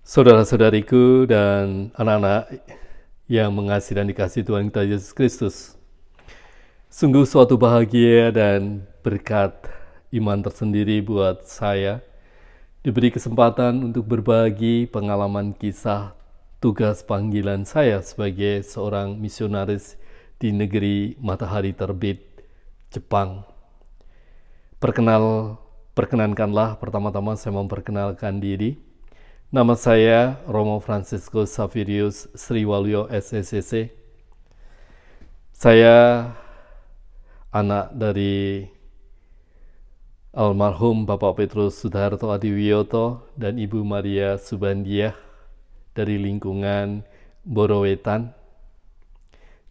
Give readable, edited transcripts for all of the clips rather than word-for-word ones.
Saudara-saudariku dan anak-anak yang mengasihi dan dikasihi Tuhan kita Yesus Kristus. Sungguh suatu bahagia dan berkat iman tersendiri buat saya diberi kesempatan untuk berbagi pengalaman kisah tugas panggilan saya sebagai seorang misionaris di negeri matahari terbit, Jepang. Perkenankanlah pertama-tama saya memperkenalkan diri. Nama saya Romo Francisco Saverius Sriwaluyo SSCC. Saya anak dari almarhum Bapak Petrus Sudarto Adiwiyoto dan Ibu Maria Subandiah dari lingkungan Borowetan,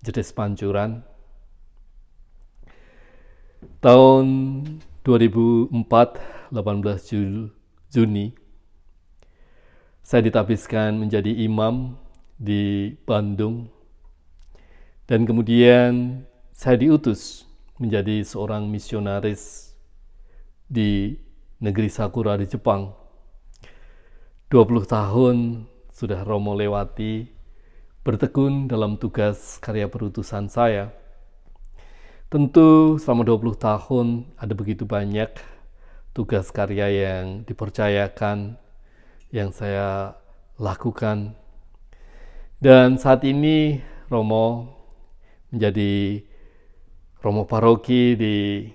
Jedes Pancuran. Tahun 2004, 18 Juni, saya ditabiskan menjadi imam di Bandung, dan kemudian saya diutus menjadi seorang misionaris di negeri Sakura di Jepang. 20 tahun sudah Romo lewati bertekun dalam tugas karya perutusan saya. Tentu selama 20 tahun ada begitu banyak tugas karya yang dipercayakan, yang saya lakukan. Dan saat ini Romo menjadi Romo Paroki di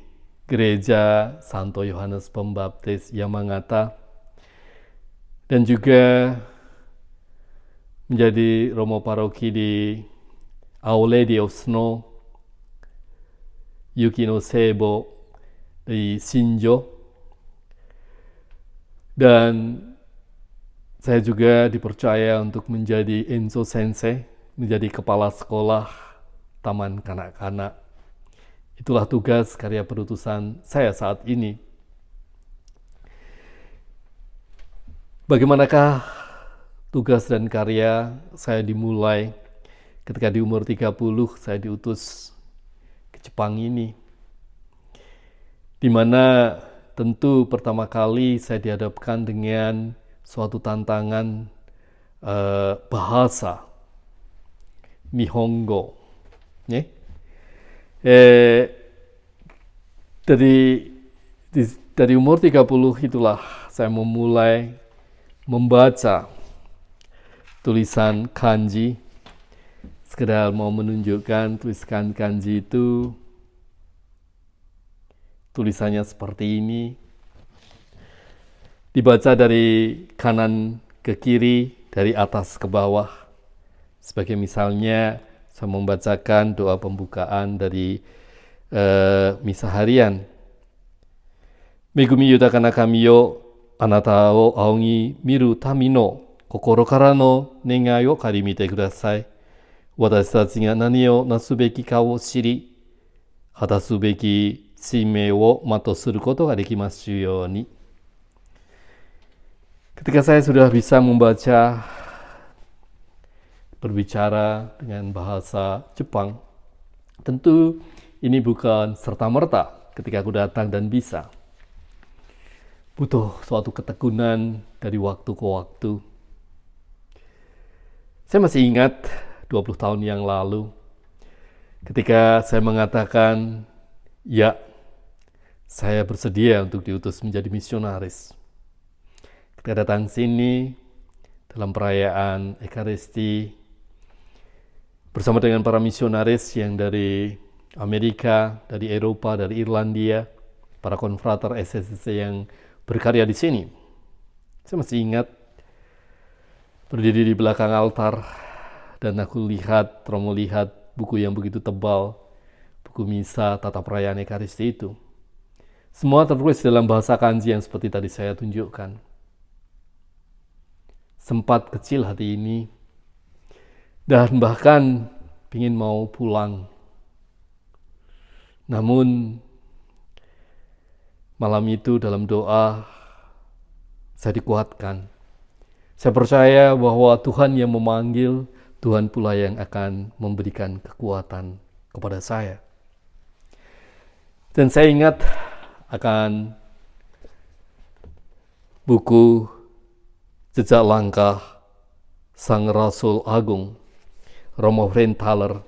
Gereja Santo Yohanes Pembaptis Yamagata, dan juga menjadi Romo Paroki di Our Lady of Snow Yuki no Seibo di Shinjo, dan saya juga dipercaya untuk menjadi Enso Sensei, menjadi kepala sekolah taman kanak-kanak. Itulah tugas karya perutusan saya saat ini. Bagaimanakah tugas dan karya saya dimulai ketika di umur 30 saya diutus ke Jepang ini, di mana tentu pertama kali saya dihadapkan dengan suatu tantangan bahasa Nihongo. Dari umur 30 itulah saya memulai membaca tulisan kanji. Sekedar mau menunjukkan tulisan kanji itu tulisannya seperti ini. Dibaca dari kanan ke kiri, dari atas ke bawah. Sebagai misalnya, saya membacakan doa pembukaan dari misa harian. Megumi yutaka na kami yo, anata o aoi miru tami no kokoro kara no negai o karimite kudasai. Watashi tachi ga nani o nasu beki ka o shiri, hatasu beki shinmei o mato suru koto ga dekimasu you ni. Ketika saya sudah bisa membaca, berbicara dengan bahasa Jepang, tentu ini bukan serta-merta ketika aku datang dan bisa. Butuh suatu ketekunan dari waktu ke waktu. Saya masih ingat 20 tahun yang lalu, ketika saya mengatakan, ya, saya bersedia untuk diutus menjadi misionaris. Kita datang sini dalam perayaan Ekaristi bersama dengan para misionaris yang dari Amerika, dari Eropa, dari Irlandia, para konfrater SSCC yang berkarya di sini. Saya masih ingat berdiri di belakang altar, dan Romo lihat buku yang begitu tebal, buku misa tata perayaan Ekaristi itu. Semua tertulis dalam bahasa kanji yang seperti tadi saya tunjukkan. Sempat kecil hati ini, dan bahkan ingin mau pulang. Namun malam itu dalam doa saya dikuatkan. Saya percaya bahwa Tuhan yang memanggil, Tuhan pula yang akan memberikan kekuatan kepada saya. Dan saya ingat akan buku Jejak Langkah Sang Rasul Agung, Romo Frenthaler.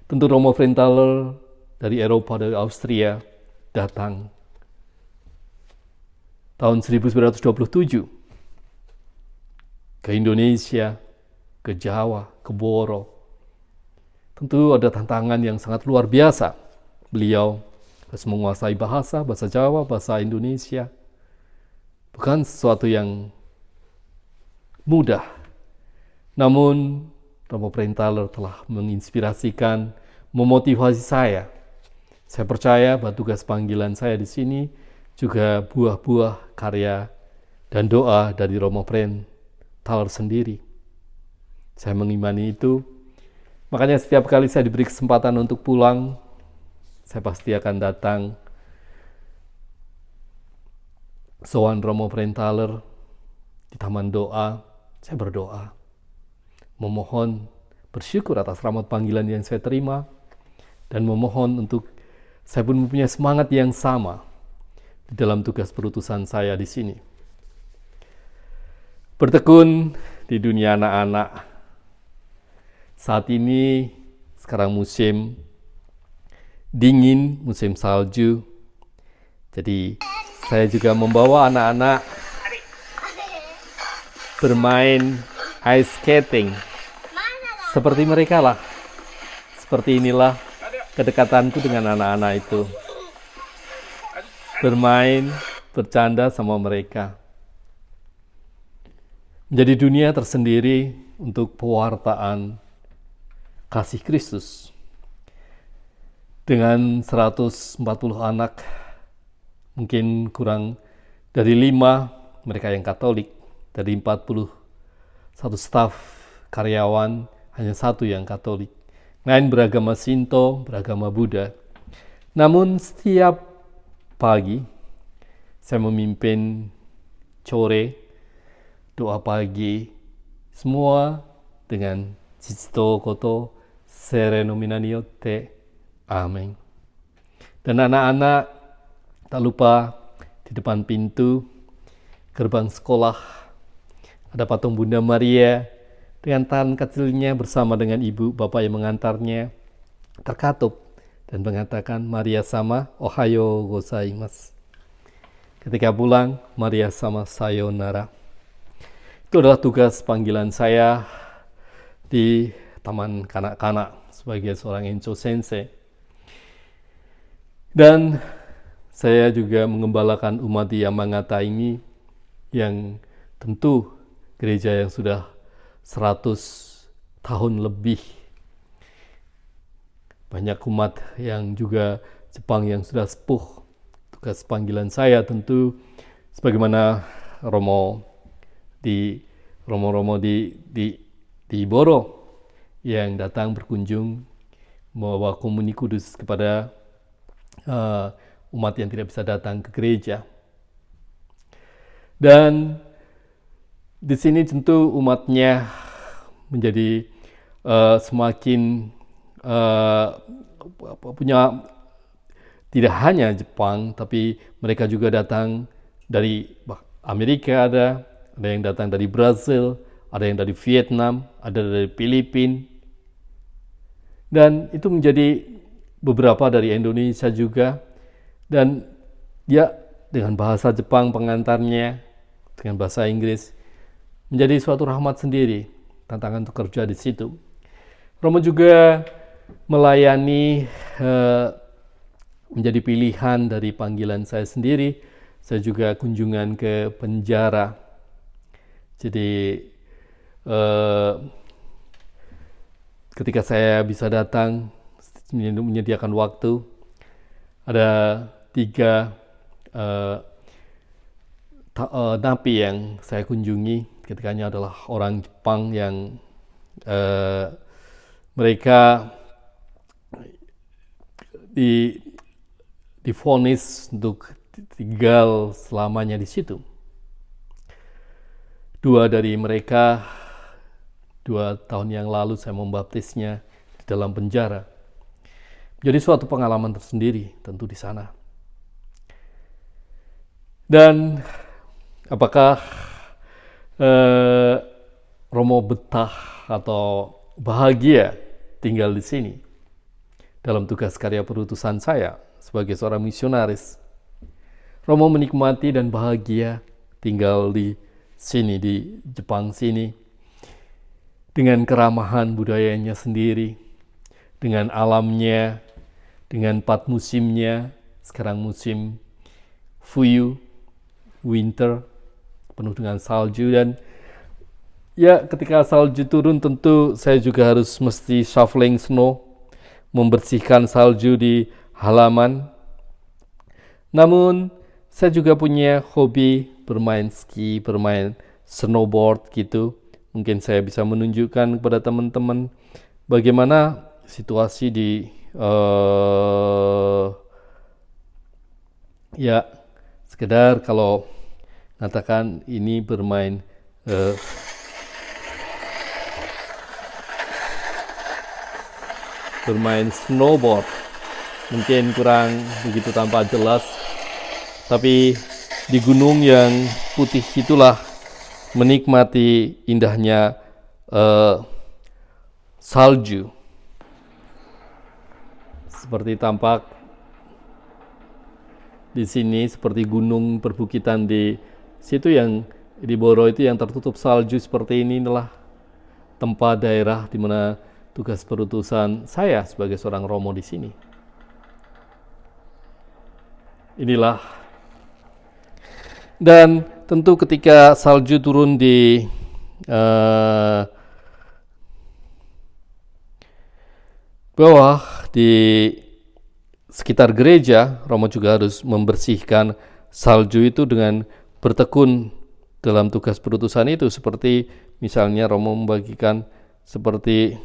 Tentu Romo Frenthaler dari Eropa, dari Austria, datang tahun 1927 ke Indonesia, ke Jawa, ke Boro. Tentu ada tantangan yang sangat luar biasa. Beliau harus menguasai bahasa Jawa, bahasa Indonesia. Bukan sesuatu yang mudah. Namun, Romo Frenthaler telah menginspirasikan, memotivasi saya. Saya percaya bahwa tugas panggilan saya di sini juga buah-buah karya dan doa dari Romo Frenthaler sendiri. Saya mengimani itu. Makanya setiap kali saya diberi kesempatan untuk pulang, saya pasti akan datang sowan Romo Frenthaler di taman doa. Saya berdoa, memohon bersyukur atas rahmat panggilan yang saya terima, dan memohon untuk saya pun mempunyai semangat yang sama di dalam tugas perutusan saya di sini. Bertekun di dunia anak-anak. Saat ini, sekarang musim dingin, musim salju. Jadi, saya juga membawa anak-anak bermain ice skating. Seperti mereka lah. Seperti inilah kedekatanku dengan anak-anak itu. Bermain, bercanda sama mereka. Menjadi dunia tersendiri untuk pewartaan kasih Kristus. Dengan 140 anak, mungkin kurang dari 5 mereka yang Katolik, dari 41 staf karyawan, hanya 1 yang Katolik. Lain beragama Sinto, beragama Buddha. Namun setiap pagi, saya memimpin core, doa pagi, semua dengan Cicito Koto Sereno Minaniote. Amin. Dan anak-anak, tak lupa di depan pintu gerbang sekolah ada patung Bunda Maria dengan tangan kecilnya bersama dengan ibu bapak yang mengantarnya terkatup dan mengatakan Maria sama Ohayo gozaimasu. Ketika pulang, Maria sama sayonara. Itu adalah tugas panggilan saya di Taman Kanak-kanak sebagai seorang Encho Sensei. Dan saya juga mengembalakan umat di Yamagata ini yang tentu gereja yang sudah 100 tahun lebih. Banyak umat yang juga Jepang yang sudah sepuh. Tugas panggilan saya tentu sebagaimana Romo di Boro yang datang berkunjung membawa komuni kudus kepada umat yang tidak bisa datang ke gereja. Dan di sini tentu umatnya menjadi semakin punya tidak hanya Jepang, tapi mereka juga datang dari Amerika, ada yang datang dari Brazil, ada yang dari Vietnam, ada dari Filipina, dan itu menjadi beberapa dari Indonesia juga. Dan ya, dengan bahasa Jepang pengantarnya, dengan bahasa Inggris, menjadi suatu rahmat sendiri, tantangan untuk kerja di situ. Romo juga melayani menjadi pilihan dari panggilan saya sendiri. Saya juga kunjungan ke penjara. Jadi ketika saya bisa datang menyediakan waktu, ada 3 napi yang saya kunjungi. Ketikanya adalah orang Jepang yang mereka divonis untuk tinggal selamanya di situ. 2 dari mereka 2 tahun yang lalu saya membaptisnya di dalam penjara. Jadi suatu pengalaman tersendiri tentu di sana. Dan apakah Romo betah atau bahagia tinggal di sini dalam tugas karya perutusan saya sebagai seorang misionaris. Romo menikmati dan bahagia tinggal di sini, di Jepang sini, dengan keramahan budayanya sendiri, dengan alamnya, dengan 4 musimnya. Sekarang musim Fuyu, winter, penuh dengan salju, dan ya ketika salju turun tentu saya juga harus mesti shoveling snow, membersihkan salju di halaman. Namun saya juga punya hobi bermain ski, bermain snowboard gitu. Mungkin saya bisa menunjukkan kepada teman-teman bagaimana situasi di ya sekedar kalau katakan ini bermain snowboard mungkin kurang begitu tampak jelas, tapi di gunung yang putih itulah menikmati indahnya salju. Seperti tampak di sini, seperti gunung perbukitan di situ yang di Boro itu yang tertutup salju seperti ini adalah tempat daerah di mana tugas perutusan saya sebagai seorang romo di sini. Inilah. Dan tentu ketika salju turun di bawah di sekitar gereja, Romo juga harus membersihkan salju itu dengan bertekun dalam tugas perutusan itu. Seperti misalnya Romo membagikan seperti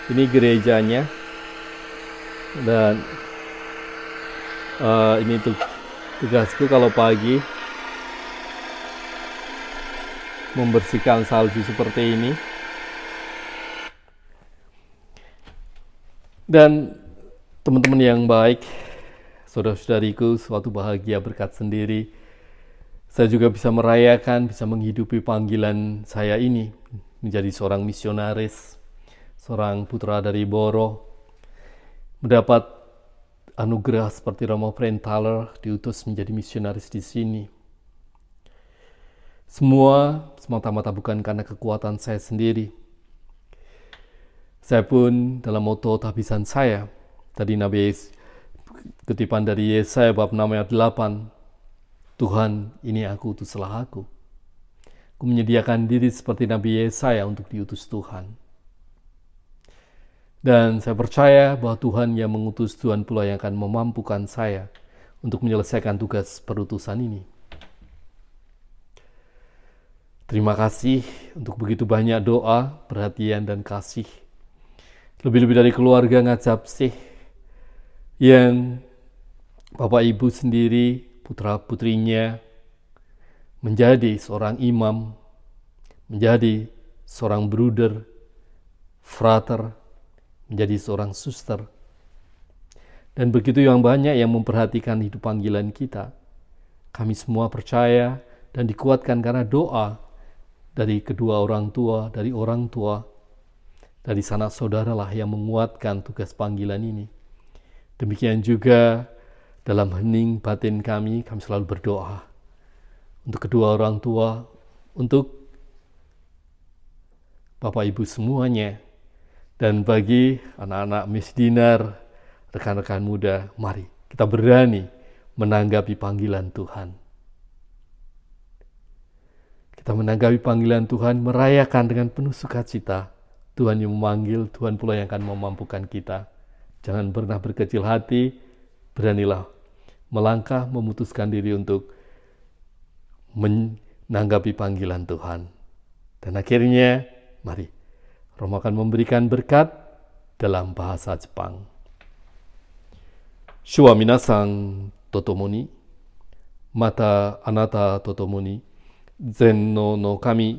ini gerejanya, dan ini tugasku kalau pagi membersihkan salju seperti ini. Dan teman-teman yang baik, saudara-saudariku, suatu bahagia berkat sendiri. Saya juga bisa merayakan, bisa menghidupi panggilan saya ini menjadi seorang misionaris, seorang putra dari Boro, mendapat anugerah seperti Romo Frenthaler, diutus menjadi misionaris di sini. Semua semata-mata bukan karena kekuatan saya sendiri. Saya pun dalam moto tahbisan saya, tadi Nabi kutipan dari Yesaya bab 6 ayat 8, Tuhan, ini aku, utuslah aku. Aku menyediakan diri seperti Nabi Yesaya untuk diutus Tuhan. Dan saya percaya bahwa Tuhan yang mengutus, Tuhan pula yang akan memampukan saya untuk menyelesaikan tugas perutusan ini. Terima kasih untuk begitu banyak doa, perhatian, dan kasih. Lebih-lebih dari keluarga Ngajapsih yang Bapak Ibu sendiri, putra-putrinya menjadi seorang imam, menjadi seorang bruder, frater, menjadi seorang suster. Dan begitu yang banyak yang memperhatikan hidup panggilan kita. Kami semua percaya dan dikuatkan karena doa dari kedua orang tua, dari sanak saudara lah yang menguatkan tugas panggilan ini. Demikian juga dalam hening batin kami selalu berdoa untuk kedua orang tua, untuk Bapak Ibu semuanya, dan bagi anak-anak misdinar, rekan-rekan muda, mari kita berani menanggapi panggilan Tuhan. Kita menanggapi panggilan Tuhan, merayakan dengan penuh sukacita. Tuhan yang memanggil, Tuhan pula yang akan memampukan kita. Jangan pernah berkecil hati, beranilah melangkah, memutuskan diri untuk menanggapi panggilan Tuhan. Dan akhirnya, mari, Romo akan memberikan berkat dalam bahasa Jepang. Shua minasan totomo ni, mata anata totomo ni, Zenno no Kami,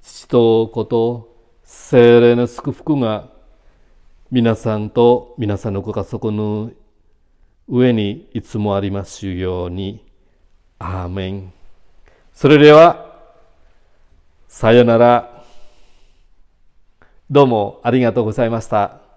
Chichi to Koto, Seirei no tsukufuku ga minasan to minasan no gokasoku no ue ni itsumo arimasu you ni. アーメン。それでは、さよなら。どうもありがとうございました。